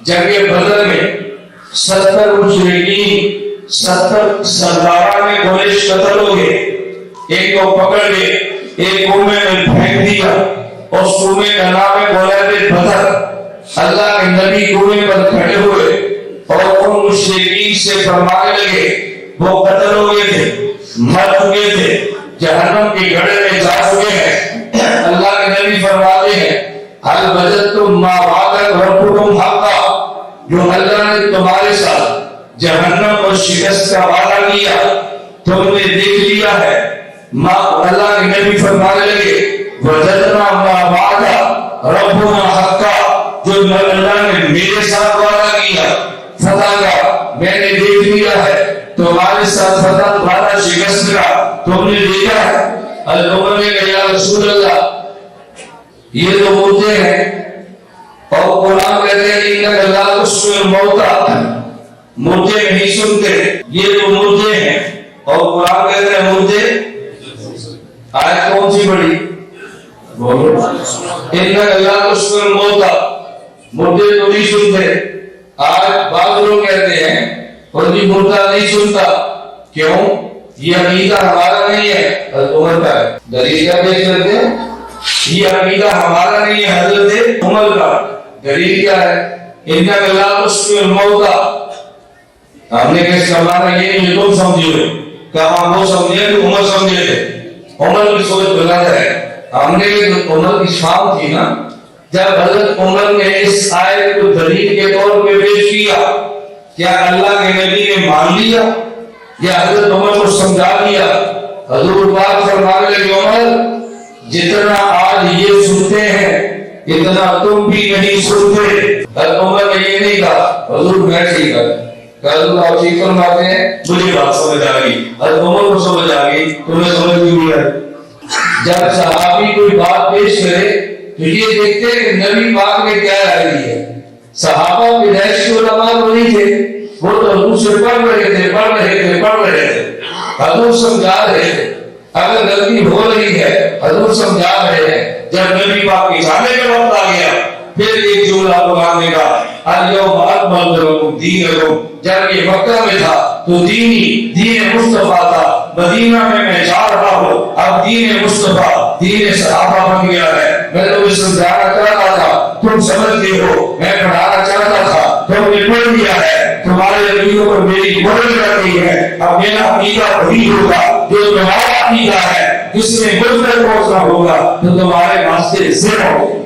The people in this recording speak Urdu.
جنگ بدر میں 70 مشرکین 70 سرداران قریش قتل ہو گئے. ایک کو پکڑ کے ایک کنویں میں پھینک دیا. اس کنویں کا نام ہے غلام بدر. اللہ کے نبی کنویں پر کھڑے ہوئے اور ان مشرکین سے فرمانے لگے وہ قتل ہو گئے تھے, مر چکے تھے, جہنم کے گڑھے میں جا چکے ہیں. اللہ کے نبی فرماتے ہیں حل وجدتم ما وعدکم ربکم حقا, جو اللہ نے تمہارے ساتھ جہنم اور شکست کا وعدہ کیا تم نے دیکھ لیا ہے. اللہ کے نبی فرمانے لگے وجدنا ما وعد ربنا حقا, جو اللہ نے میرے ساتھ وعدہ کیا فتح کا میں نے دیکھ لیا ہے. تمہارے ساتھ فتح وعدہ شکست کا تم نے دیکھا ہے. عمر نے کہا یا رسول اللہ یہ تو مردے ہیں, اور قرآن کہتے ہیں انک لا تسمع الموتى, مردے نہیں سنتے, یہ تو مردے ہیں, اور قرآن کہتے ہیں مردے. آیت کون سی پڑھی؟ بولو. انک لا تسمع الموتى, مردے تو نہیں سنتے. آج بعض لوگ کہتے ہیں اور یہ مردہ نہیں سنتا, کیوں؟ یہ عقیدہ ہمارا نہیں ہے. حضرت عمر کا ہے. دلیل کیا پیش کرتے ہیں؟ یہ عقیدہ ہمارا نہیں ہے حضرت عمر کا. دلیل کیا ہے؟ انک لا تسمع الموتى. ہم نے کہا اس کا معنی یہ نہیں تم سمجھے ہوئے, کہا وہ سمجھے تو عمر سمجھے تھے. عمر کی سوچ غلط ہے. ہم نے عمر کی شام تھی نا, جب حضرت عمر نے اس آیت کو دلیل کے طور پہ پیش کیا, کیا اللہ کے نبی نے مان لیا یا حضرت عمر کو سمجھا دیا؟ حضور پاک فرمانے لگے عمر جتنا آج یہ سنتے ہیں اتنا تم بھی نہیں سنتے. حضرت عمر نے یہ نہیں کہا حضور میں ٹھیک ہے, حضور آپ ٹھیک فرماتے ہیں, مجھے بات سمجھ آ گئی. حضرت عمر کو سمجھ آ گئی, تمہیں سمجھ نہیں آئی. جب صحابی کوئی بات پیش کرے تو یہ دیکھتے ہیں کہ نبی پاک نے کیا رائے دی ہے. صحابہ کے دہشت علماء تو نہیں تھے, وہ تو حضور سے پڑھ رہے تھے. حضور سمجھا رہے تھے. اگر غلطی ہو رہی ہے حضور سمجھا رہے ہیں. جب نبی پاک کے جانے کا وقت آ گیا پھر ایک جملہ بولنے کا الیوم اکملت لکم دینکم. جب یہ مکہ میں تھا تو دین مصطفیٰ تھا, مدینہ میں جا رہا ہوں اب دین مصطفیٰ دین صحابہ بن گیا ہے. میں تمہیں سمجھانا چاہتا تھا تم سمجھتے ہو, میں پڑھانا چاہتا تھا تم نے پڑھ لیا ہے. تمہارے عقیدوں پر میری مہر لگ گئی ہے. اب میرا عقیدہ وہی ہوگا جو تمہارا عقیدہ ہے. جس میں مجھ تک پہنچنا ہوگا تو تمہارے واسطے ذکر ہوگا.